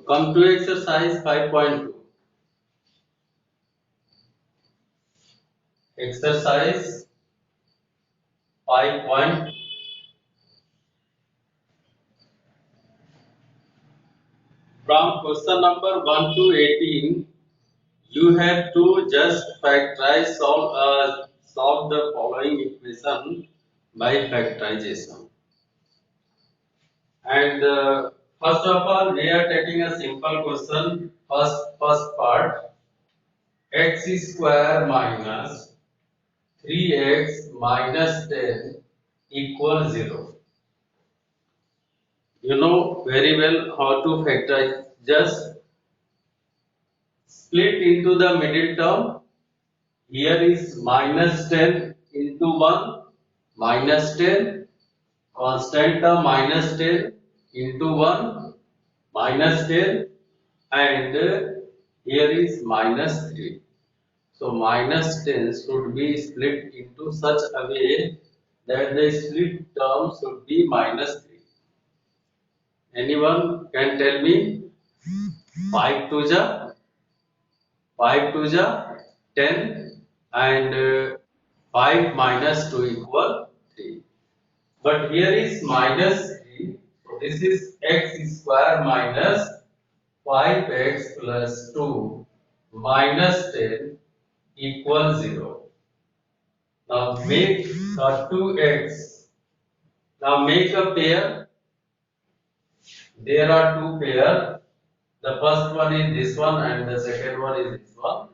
come to exercise 5.2. Exercise 5.2. From question number 1 to 18, you have to just factorize, solve the following equation by factorization. And first of all, we are taking a simple question. First part, x square minus 3x minus 10 equals 0. You know very well how to factorize. Just split into the middle term. Here is minus 10 into 1, minus 10, constant term minus 10 into 1, minus 10, and here is minus 3. So minus 10 should be split into such a way that the split term should be minus 3. Anyone can tell me? 5 to the 5 to the 10, and 5 minus 2 equal 3. But here is minus 3. So this is x square minus 5x plus 2 minus 10 equals 0. Now make 2x. Now make a pair. There are two pairs. The first one is this one and the second one is this one.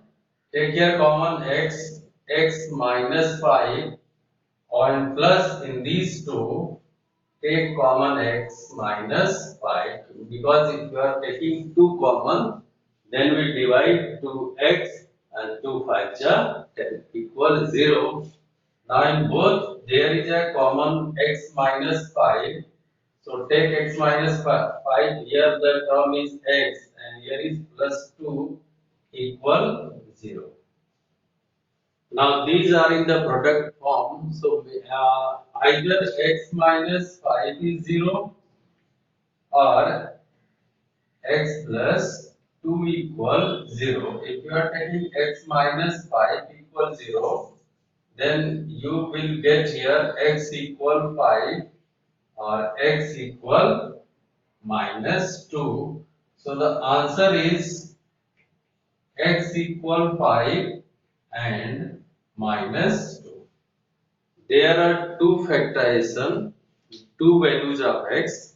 Take here common x minus 5 and plus in these two take common x minus 5, because if you are taking 2 common, then we divide 2x and 2 5 10 equals 0. Now in both there is a common x minus 5. So take x minus 5, here the term is x and here is plus 2 equal 0. Now these are in the product form. So either x minus 5 is 0 or x plus 2 equal 0. If you are taking x minus 5 equal 0, then you will get here x equal 5 or x equal minus 2. So the answer is x equal 5 and minus 2. There are two factorization, two values of x,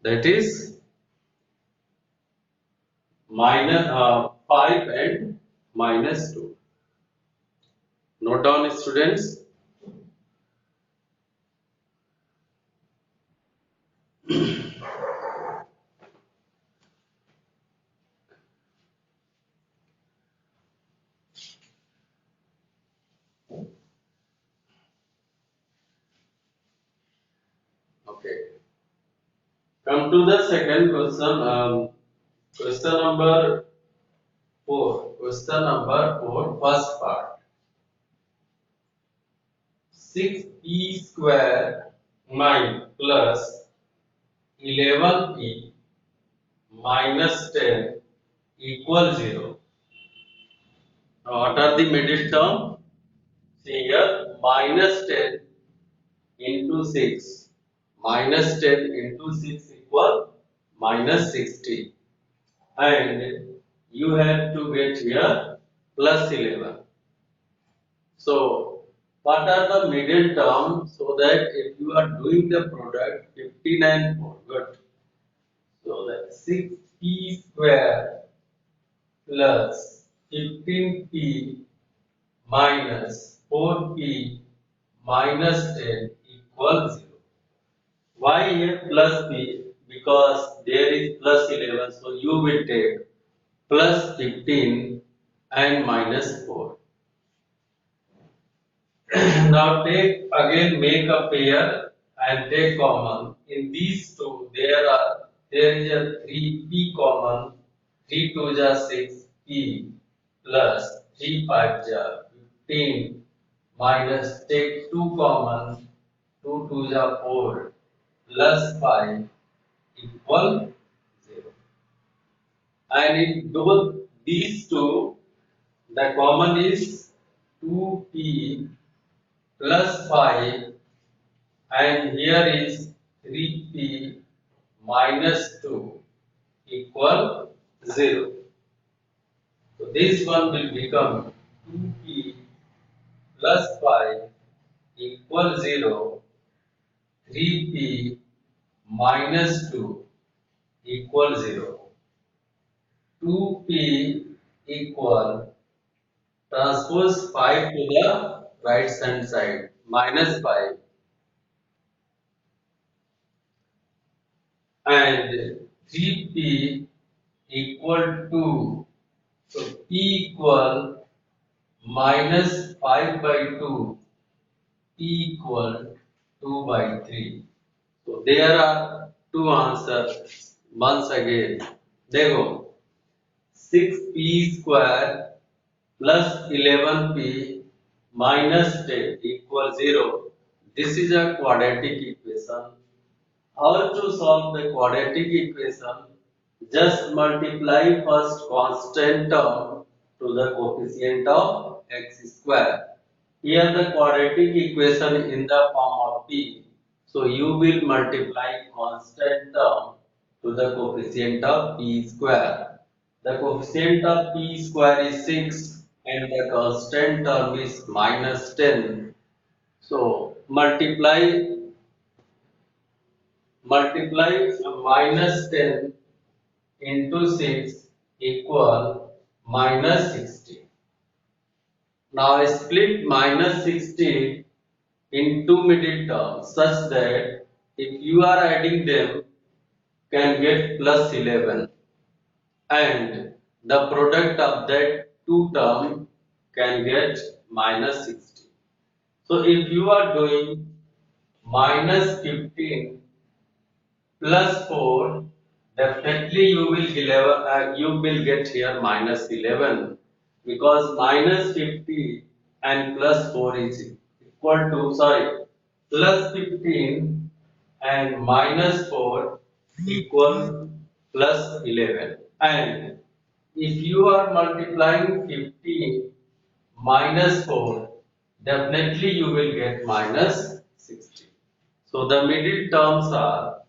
that is minus 5 and minus 2. Note down, students. Okay. Come to the second question. Question number 4. Question number 4, first part. 6p square 9 plus 11p minus 10 equals 0. Now what are the middle term? See here, minus 10 into 6. Minus 10 into 6 equal minus 60. And you have to get here plus 11. So what are the middle terms, so that if you are doing the product 59 4, good. So that 6p square plus 15p minus 4p minus 10 equals 0. Why here plus p? Because there is plus 11, so you will take plus 15 and minus 4. Now take again, make a pair and take common. In these two there is a 3p common. 3 2 ja 6p plus 3 5 ja 15 minus take 2 common. 2 2 ja 4 plus 5 equal 0. and in both these two, the common is 2p plus 5, and here is 3p minus 2 equal 0. So this one will become 2p plus 5 equal 0, 3p minus 2 equal 0. 2p equal, transpose 5 to the right hand side, minus 5, and 3p equal 2. So p equal minus 5 by 2, p equal 2 by 3. So there are two answers. Once again, they go 6p square plus 11p minus 10 equals 0. This is a quadratic equation. How to solve the quadratic equation? Just multiply first constant term to the coefficient of x square. Here the quadratic equation in the form of p. So you will multiply constant term to the coefficient of p square. The coefficient of p square is 6 and the constant term is minus 10. So multiply minus 10 into 6 equal minus 60. Now split minus 60 in two middle terms such that if you are adding them can get plus 11, and the product of that two term can get minus 60. So if you are doing minus 15 plus 4, definitely you will get here minus 11, because minus 50 and plus 4 is equal to, plus 15 and minus 4 equal plus 11, and if you are multiplying 15 minus 4, definitely you will get minus 60. So the middle terms are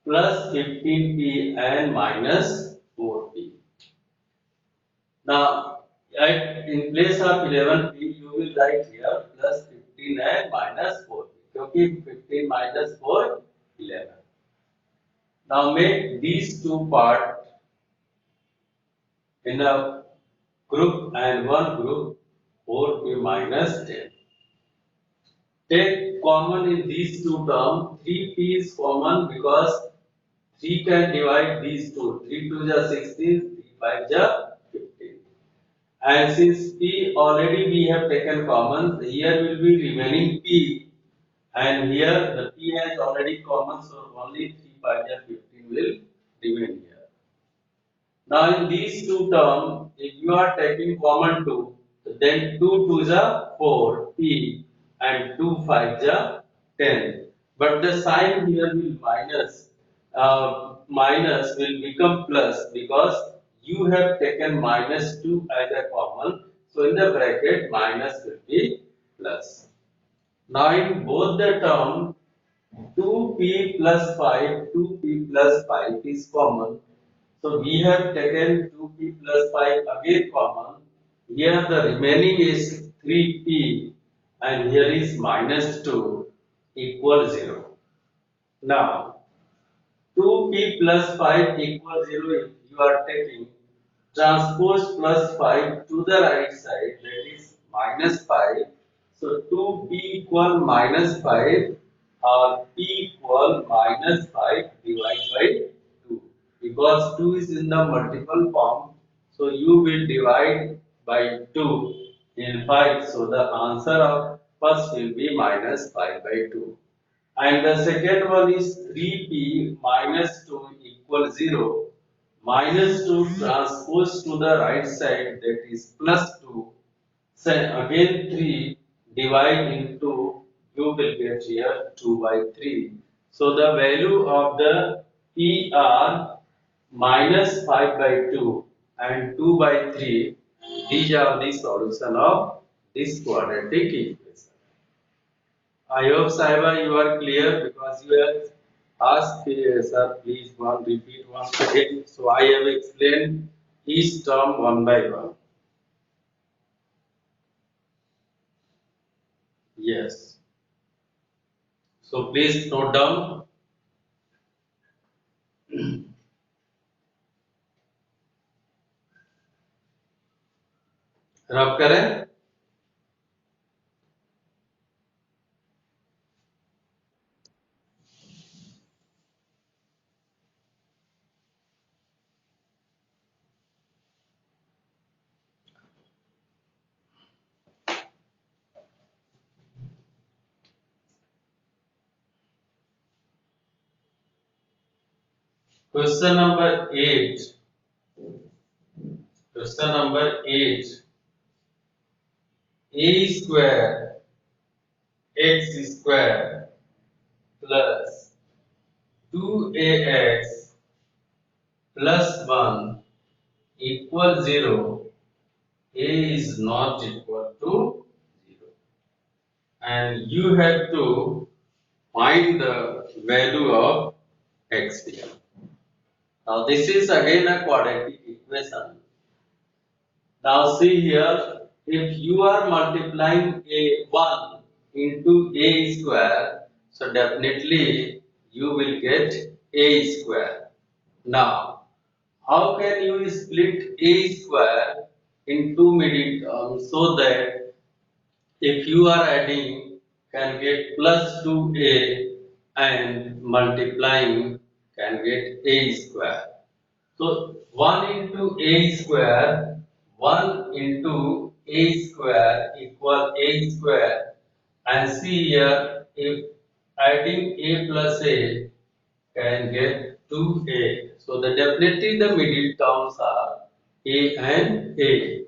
plus 15p and minus 4p. Now, in place of 11p, you will write here plus 15 and minus 4p. Because 15 minus 4, 11. Now make these two parts in a group and one group, 4p minus 10. Take common in these two terms. 3p is common because 3 can divide these two. 3 2 is 16, 3 5 is 15. And since p already we have taken common, here will be remaining p, and here the p has already common, so only 3 5 is 15 will remain here. Now in these two terms, if you are taking common 2, then 2 2 is 4 p and 2 5 is 10. But the sign here will minus will become plus because you have taken minus 2 as a common. So in the bracket minus will be plus. Now in both the term, 2p plus 5, 2p plus 5 is common. So we have taken 2p plus 5 again common. Here the remaining is 3p and here is minus 2 equal 0. Now 2p plus 5 equal 0, if you are taking transpose plus 5 to the right side, that is minus 5. So 2p equal minus 5 or p equal minus 5 divided by 2, because 2 is in the multiple form. So you will divide by 2 in 5. So the answer of first will be minus 5 by 2. And the second one is 3p minus 2 equals 0. Minus 2 transpose to the right side, that is plus 2. So again 3 divide into, you will get here 2 by 3. So the value of the PR minus 5 by 2 and 2 by 3. These are the solution of this quadratic equation. I hope Saiba you are clear because you have asked sir please one repeat once again. So I have explained each term one by one. Yes. So please note down. रब करें Question number 8. Question number 8. A square x square plus 2ax plus 1 equal 0. A is not equal to 0. And you have to find the value of x here. Now this is again a quadratic equation. Now see here, if you are multiplying a 1 into a square, so definitely you will get a square. Now, how can you split a square into middle terms so that if you are adding can get plus 2a and multiplying can get a square. So 1 into a square, 1 into a square equal a square. And see here, if adding a plus a can get 2a. So the definitely the middle terms are a and a.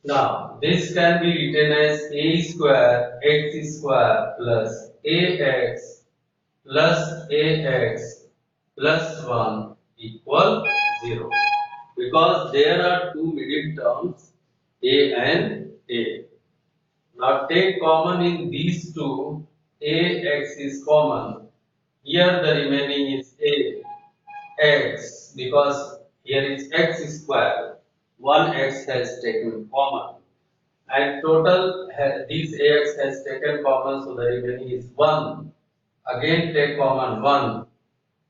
Now this can be written as a square x square plus ax plus ax plus 1 equal 0 because there are two middle terms a and a. Now take common in these two, ax is common. Here the remaining is a x because here is x square. One x has taken common and total these ax has taken common, so the remaining is 1. Again take common 1.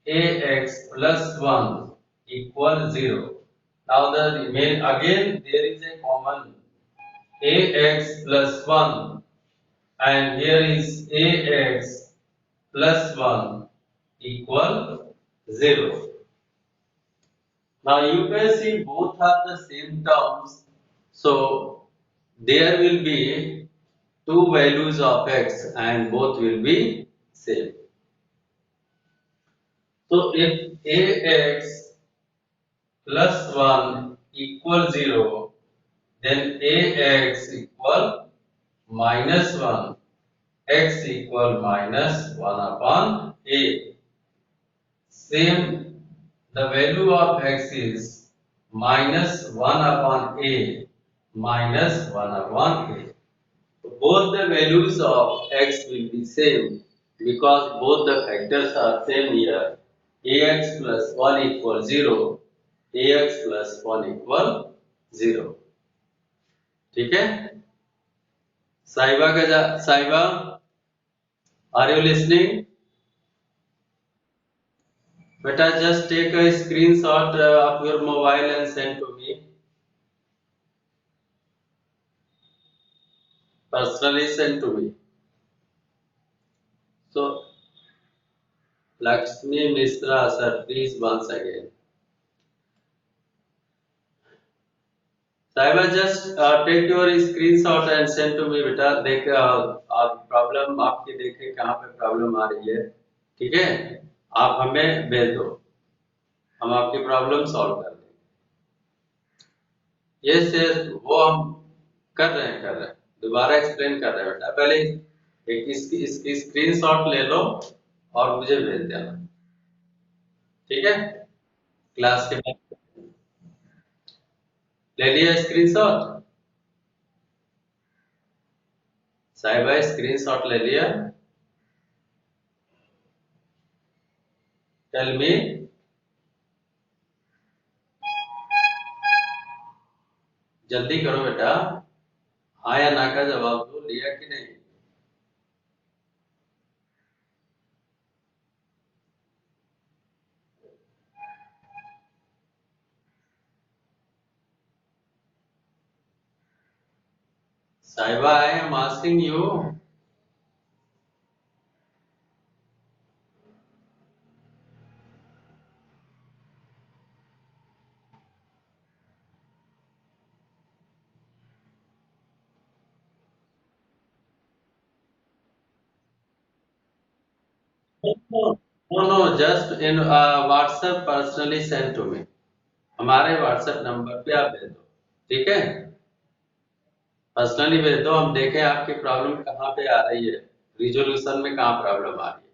Ax plus 1 equal 0. Now the remain again there is a common ax plus 1 and here is ax plus 1 equal 0. Now you can see both are the same terms, so there will be two values of x and both will be same. So if ax plus 1 equal 0, then ax equal minus 1, x equal minus 1 upon a. Same, the value of x is minus 1 upon a, minus 1 upon a. Both the values of x will be same because both the factors are same here. Ax plus 1 equal 0, ax plus 1 equal 0. ठीक है? साइबा, are you listening? Beta, just take a screenshot of your mobile and send to me. Personally send to me. So, Lakshmi Mishra, sir, please once again. Saiba, just take your screenshot and send to me बेटा देख problem आपकी देखें कहाँ पे problem आ रही है ठीक है आप हमें भेज दो हम आपकी प्रॉब्लम सॉल्व कर देंगे ये से वो हम कर रहे हैं दोबारा एक्सप्लेन कर रहे हैं बेटा पहले एक इसकी स्क्रीनशॉट ले लो और मुझे भेज देना ठीक है क्लास के बाद ले लिया स्क्रीनशॉट? साहिबा स्क्रीनशॉट ले लिया? Tell me. जल्दी करो बेटा, हाँ या ना का जवाब दो, लिया कि नहीं? Sahiba, I am asking you. No no, just in WhatsApp personally send to me. हमारे व्हाट्सएप नंबर पे आप भेज दो, ठीक है? पर्सनली भेज दो, हम देखें आपकी प्रॉब्लम कहाँ पे आ रही है, रिजोल्यूशन में कहाँ प्रॉब्लम आ रही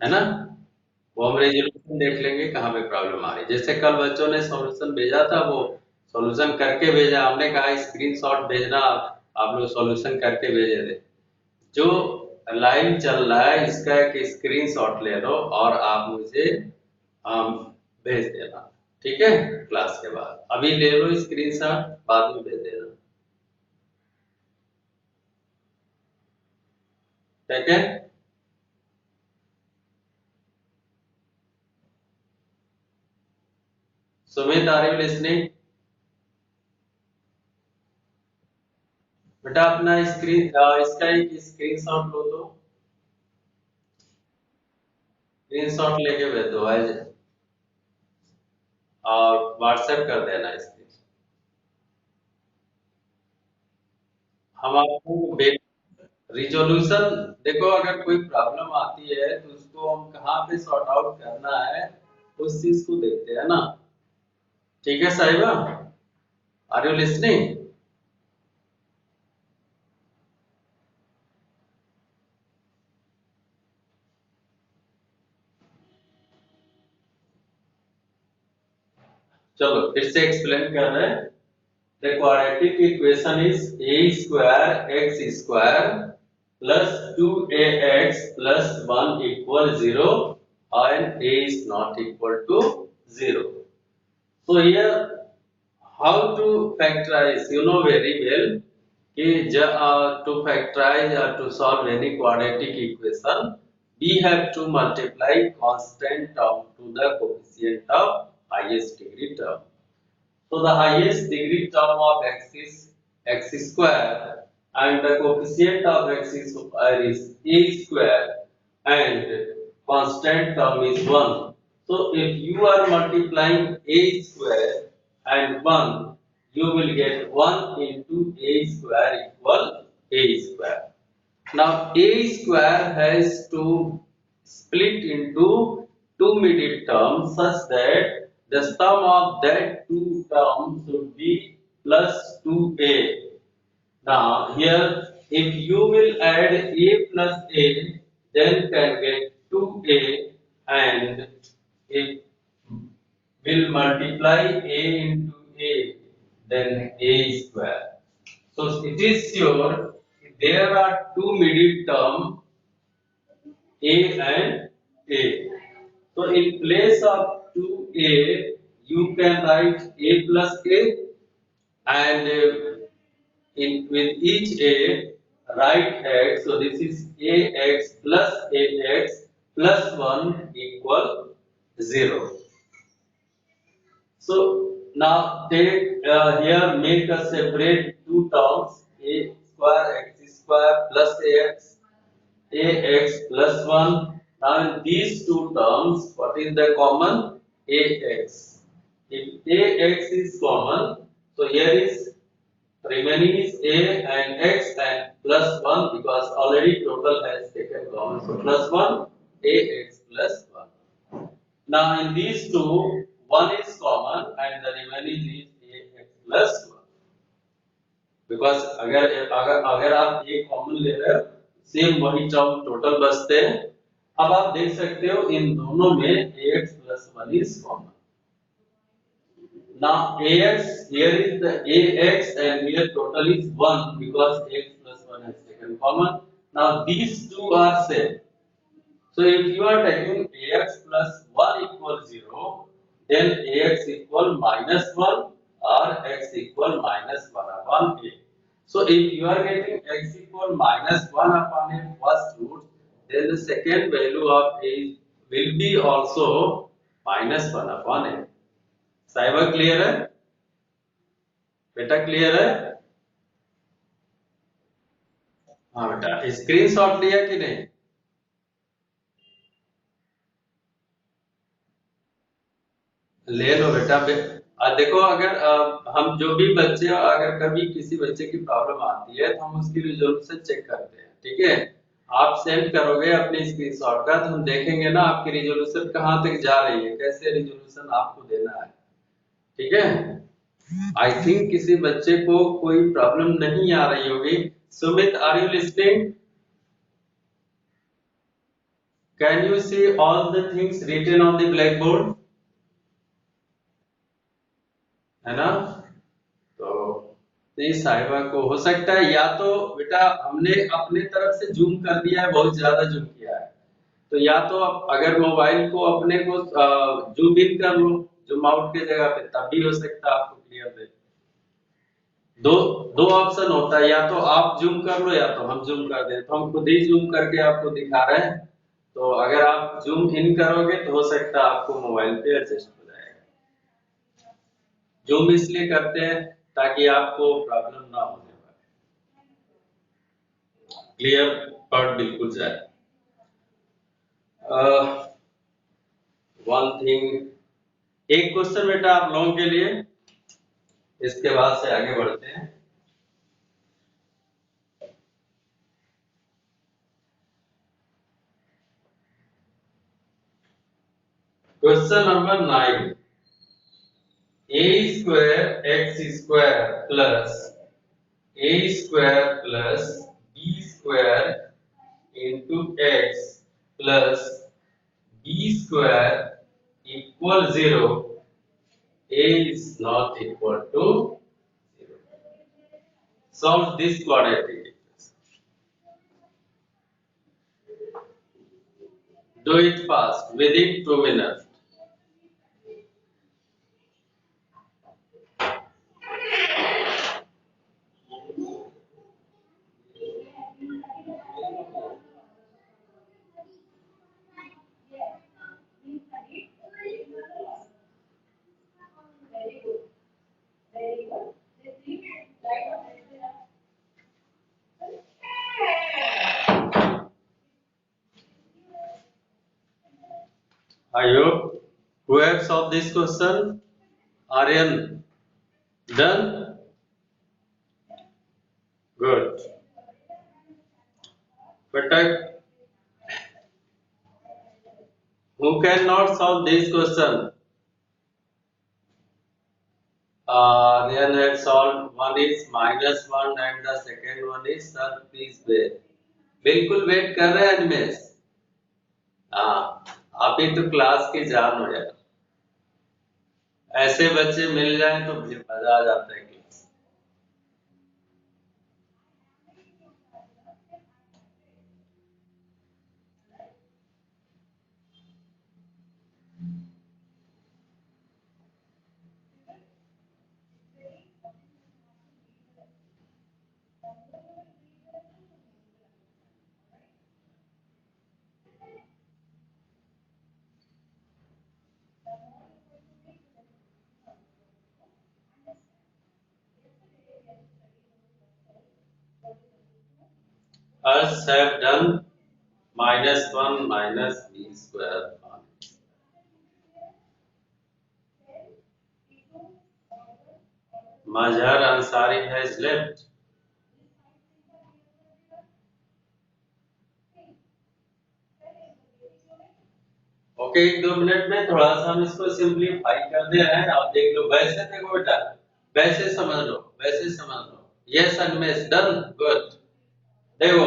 है ना? वो हम रेजोल्यूशन देख लेंगे कहाँ पे प्रॉब्लम आ रही है। जैसे कल बच्चों ने सॉल्यूशन भेजा था, वो सॉल्यूशन करके भेजा, हमने कहा स्क्रीनशॉट भेजना, आप लोग सॉल्यूशन करके भेजे थे। जो लाइव चल रहा है इसका एक स्क्रीनशॉट ले लो और आप मुझे भेज देना, ठीक है? क्लास के बाद अभी ले लो स्क्रीनशॉट, बाद में भेज देना, ठीक है? Sumit, are you listening? बेटा अपना इसका एक स्क्रीनशॉट लो, तो स्क्रीनशॉट लेके भेज दो आज, और व्हाट्सएप कर देना इसके। हम आपको रिजोल्यूशन, देखो अगर कोई प्रॉब्लम आती है तो उसको हम कहाँ पे सॉर्ट आउट करना है, उस चीज को देखते हैं ना, ठीक है साहिबा? Are you listening? चलो फिर से एक्सप्लेन कर रहे हैं। The quadratic equation is a square x square plus 2ax plus 1 equal 0 and a is not equal to 0. So here how to factorize, you know very well कि to factorize or to solve any quadratic equation, we have to multiply constant term to the coefficient of highest degree term. So the highest degree term of x is x square and the coefficient of x square is a square and constant term is 1. So if you are multiplying a square and 1, you will get 1 into a square equal a square. Now a square has to split into two middle terms such that the sum of that two terms should be plus 2a. Now here if you will add a plus a, then can get 2a, and if will multiply a into a, then a square. So it is sure there are two middle terms a and a. So in place of 2a, you can write a plus a, and in with each a write x. So this is ax plus ax plus 1 equal 0. So now take here make a separate two terms, a square x square plus ax plus 1. Now in these two terms, what is the common? Ax. If ax is common, so here is remaining is a and x and plus 1, because already total has taken common. So plus 1, ax plus 1. Now in these two, one is common and the remaining is ax plus 1. Because अगर अगर अगर आप एक common ले रहे हो, same वही term total बचते हैं, अब आप देख सकते हो इन दोनों में ax plus 1 is common. Now ax, here is the ax and here total is 1 because x plus 1 has taken common. Now these two are same. So if you are taking ax plus 1 equals 0, then ax equal minus 1 or x equal minus 1 upon a. So if you are getting x equal minus 1 upon a first root, then the second value of a will be also minus 1 upon a. Cyber clear है? बेटा clear है? हाँ बेटा screenshot लिया कि नहीं? ले लो बेटा देखो अगर हम जो भी बच्चे अगर कभी किसी बच्चे की प्रॉब्लम आती है तो हम उसकी रिजोल्यूशन चेक करते हैं, ठीक है? आप सेंड करोगे अपने स्क्रीनशॉट का तो हम देखेंगे ना आपकी रिजोल्यूशन कहाँ तक जा रही है, कैसे रिजोल्यूशन आपको देना है, ठीक है? आई थिंक किसी बच्चे को कोई प्रॉब्लम नहीं आ रही होगी। Sumit, are you listening? Can you see all the things written on the black board? है ना? तो इस साहिबा को हो सकता है या तो बेटा हमने अपने तरफ से जूम कर दिया है, बहुत ज्यादा जूम किया है, तो या तो आप अगर मोबाइल को अपने को जूम इन कर लो जूम आउट की जगह पे, तब भी हो सकता है आपको क्लियर दे। दो दो ऑप्शन होता है, या तो आप जूम कर लो या तो हम जूम कर दें, तो हम खुद ही जूम करके आपको दिखा रहे हैं। तो अगर आप जूम इन करोगे तो हो सकता है आपको मोबाइल पे एडजस्ट हो जाएगा। जूम इसलिए करते हैं ताकि आपको प्रॉब्लम ना होने पाए। क्लियर? पढ़ बिल्कुल जाए। वन थिंग, एक क्वेश्चन बेटा आप लोगों के लिए, इसके बाद से आगे बढ़ते हैं। Question number 9, a square x square plus a square plus b square into x plus b square equal 0, a is not equal to 0. Solve this quadratic equation. Do it fast within 2 minutes. I hope who have solved this question? Aryan, done? Good. But who cannot solve this question? Aryan had solved. One is -1 and the second one is sir please wait. बिल्कुल wait कर रहे हैं अनिमेश? हाँ, आप ही तो class की जान हो यार। ऐसे बच्चे मिल जाएं तो फिर मजा आ जाता है class. Us have done -1 minus b square. Mazhar Ansari has left. Okay, 1-2 minute में थोड़ा सा हम इसको सिंप्लीफाई कर दे रहे हैं, आप देख लो। वैसे देखो बेटा, वैसे समझ लो, वैसे समझ लो। Yes Anmesh, done, good. देखो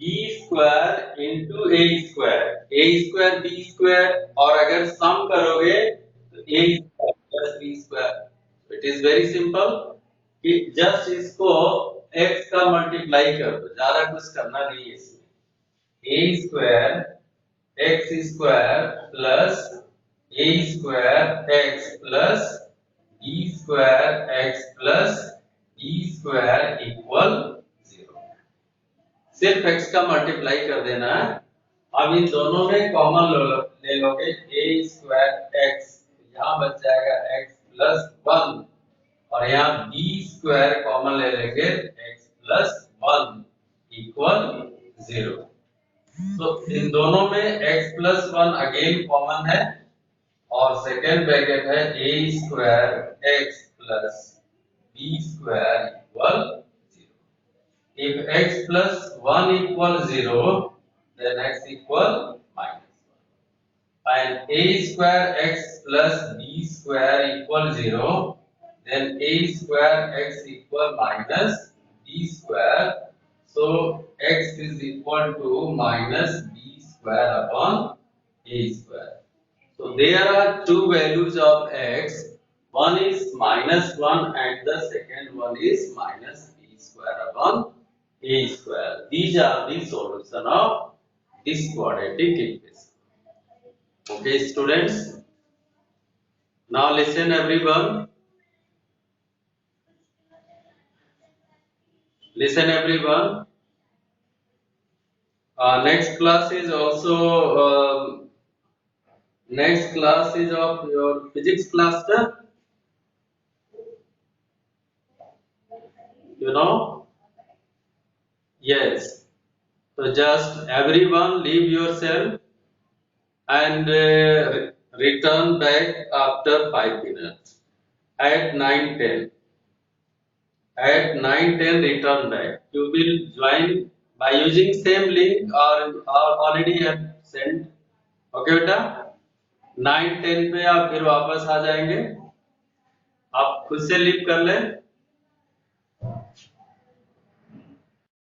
B square into A square B square, और अगर सम करोगे तो A square plus B square. It is very simple कि जस्ट इसको x का मल्टीप्लाई कर दो, ज्यादा कुछ करना नहीं है इसमें। A square x square plus A square x plus B square x plus B square equal 0। सिर्फ x का मल्टीप्लाई कर देना है। अब इन दोनों में कॉमन ले लोगे, ए स्क्वायर एक्स, यहाँ बच जाएगा x प्लस 1, और यहाँ बी स्क्वायर कॉमन ले लेंगे x प्लस 1 इक्वल 0। तो इन दोनों में x प्लस 1 अगेन कॉमन है, और सेकेंड ब्रैकेट है A square x plus B square equal 0। If x plus 1 equal 0, then x equal -1. And a square x plus b square equal 0, then a square x equal minus b square. So x is equal to minus b square upon a square. So there are two values of x. One is -1 and the second one is minus b square upon a square. These are the solution of this quadratic equation. Okay, students. Now listen, everyone. Listen, everyone. Next class is also next class is of your physics class. You know? Yes. So just everyone leave yourself and return back after 5 minutes at 9:10. At 9:10 return back. You will join by using same link or already have sent. Okay बेटा, 9:10 पे आप फिर वापस आ जाएंगे। आप खुद से leave कर लें।